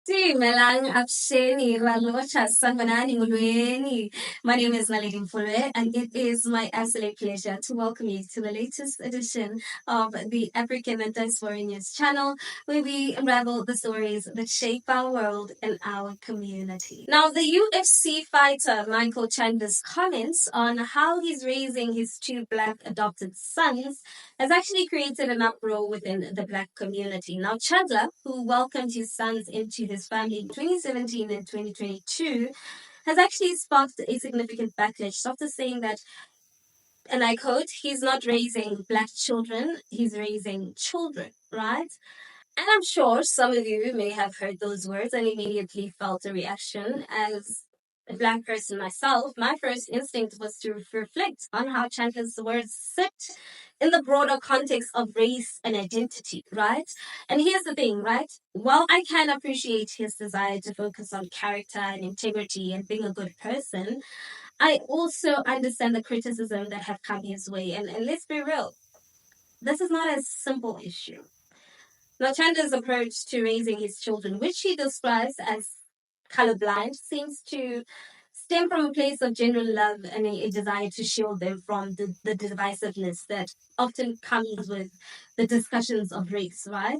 Dumelang Absheni Ralocha Sanmanani Ngulweni. My name is Naledi Mfoloe, and it is my absolute pleasure to welcome you to the latest edition of the African and Diaspora News channel, where we unravel the stories that shape our world and our community. Now, the UFC fighter Michael Chandler's comments on how he's raising his two black adopted sons has actually created an uproar within the black community. Now, Chandler, who welcomed his sons into his family in 2017 and 2022, has actually sparked a significant backlash after saying that, and I quote, he's not raising black children, he's raising children, right? And I'm sure some of you may have heard those words and immediately felt a reaction. As a black person myself, my first instinct was to reflect on how Chandler's words sit in the broader context of race and identity, right? And here's the thing, right? While I can appreciate his desire to focus on character and integrity and being a good person, I also understand the criticism that have come his way. And let's be real, this is not a simple issue. Now, Chandler's approach to raising his children, which he describes as colorblind, seems to stem from a place of genuine love and a desire to shield them from the divisiveness that often comes with the discussions of race, right?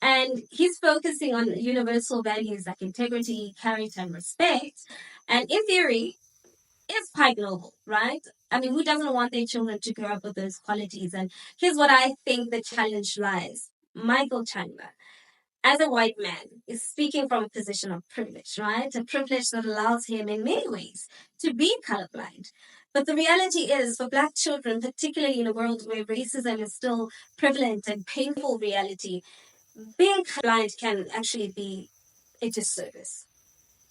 And he's focusing on universal values like integrity, character, and respect. And in theory, it's quite noble, right? I mean, who doesn't want their children to grow up with those qualities? And here's what I think the challenge lies. Michael Chandler, as a white man, is speaking from a position of privilege, right? A privilege that allows him in many ways to be colorblind. But the reality is, for black children, particularly in a world where racism is still prevalent and painful reality, being colorblind can actually be a disservice.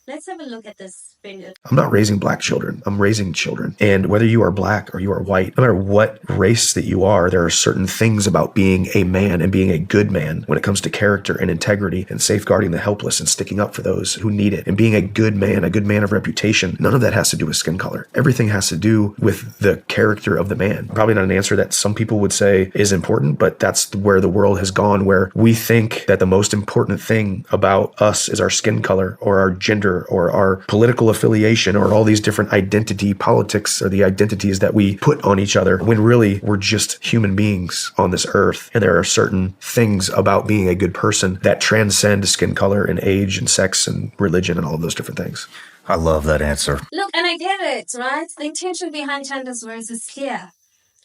Let's have a look at this video. I'm not raising black children. I'm raising children. And whether you are black or you are white, no matter what race that you are, there are certain things about being a man and being a good man when it comes to character and integrity and safeguarding the helpless and sticking up for those who need it and being a good man of reputation. None of that has to do with skin color. Everything has to do with the character of the man. Probably not an answer that some people would say is important, but that's where the world has gone, where we think that the most important thing about us is our skin color or our gender or our political affiliation or all these different identity politics or the identities that we put on each other, when really we're just human beings on this earth. And there are certain things about being a good person that transcend skin color and age and sex and religion and all of those different things. I love that answer. Look, and I get it, right? The intention behind Chandler's words is clear.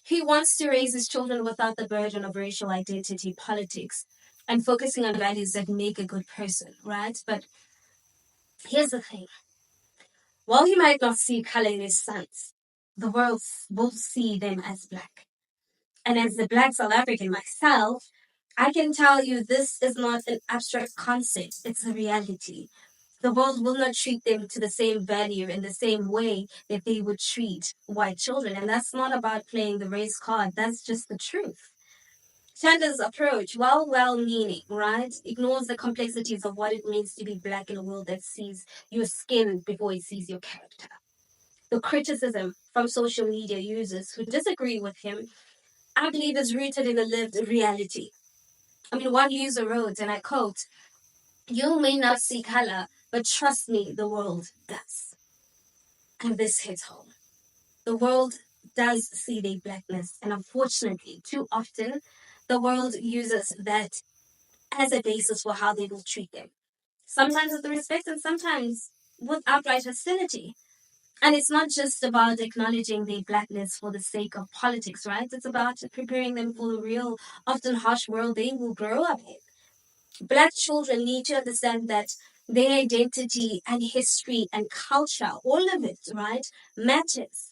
He wants to raise his children without the burden of racial identity politics and focusing on values that make a good person, right? But here's the thing. While he might not see color in his sons, the world will see them as black. And as the black South African myself, I can tell you this is not an abstract concept, it's a reality. The world will not treat them to the same value in the same way that they would treat white children. And that's not about playing the race card, that's just the truth. Chandler's approach, while well-meaning, right, ignores the complexities of what it means to be black in a world that sees your skin before it sees your character. The criticism from social media users who disagree with him, I believe, is rooted in a lived reality. I mean, one user wrote, and I quote, "You may not see color, but trust me, the world does." And this hits home. The world does see their blackness, and unfortunately, too often, the world uses that as a basis for how they will treat them. Sometimes with respect and sometimes with outright hostility. And it's not just about acknowledging their blackness for the sake of politics, right? It's about preparing them for the real, often harsh world they will grow up in. Black children need to understand that their identity and history and culture, all of it, right, matters.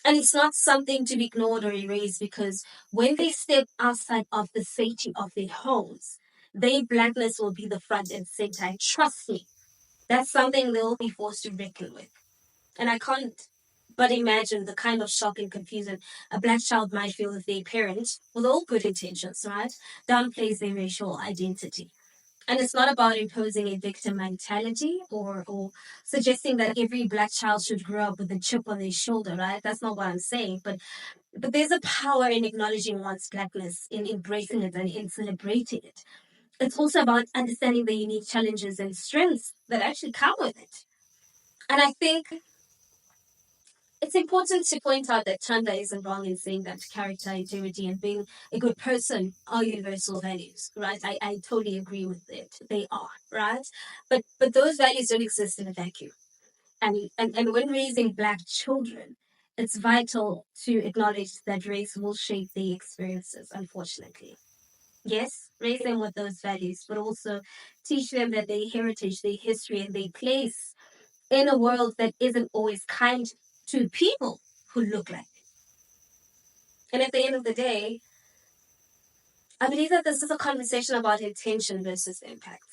And it's not something to be ignored or erased, because when they step outside of the safety of their homes, their blackness will be the front and center. And trust me, that's something they'll be forced to reckon with. And I can't but imagine the kind of shock and confusion a black child might feel if their parent, with all good intentions, right, downplays their racial identity. And it's not about imposing a victim mentality or suggesting that every black child should grow up with a chip on their shoulder, right? That's not what I'm saying. But there's a power in acknowledging one's blackness, in embracing it and in celebrating it. It's also about understanding the unique challenges and strengths that actually come with it. And I think it's important to point out that Chandler isn't wrong in saying that character, integrity, and being a good person are universal values, right? I totally agree with it. They are, right? But those values don't exist in a vacuum. And when raising Black children, it's vital to acknowledge that race will shape their experiences, unfortunately. Yes, raise them with those values, but also teach them that their heritage, their history, and their place in a world that isn't always kind to people who look like them. And at the end of the day, I believe that this is a conversation about intention versus impact.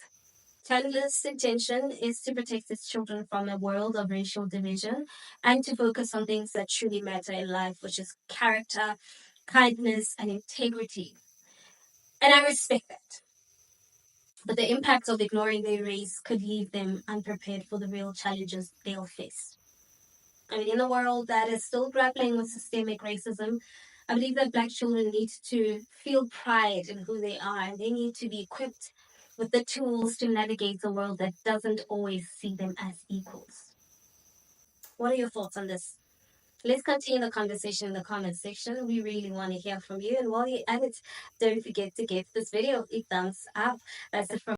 Chandler's intention is to protect his children from a world of racial division and to focus on things that truly matter in life, which is character, kindness, and integrity. And I respect that. But the impact of ignoring their race could leave them unprepared for the real challenges they'll face. I mean, in a world that is still grappling with systemic racism, I believe that Black children need to feel pride in who they are, and they need to be equipped with the tools to navigate a world that doesn't always see them as equals. What are your thoughts on this? Let's continue the conversation in the comment section. We really want to hear from you. And while you're at it, don't forget to give this video a thumbs up. That's it from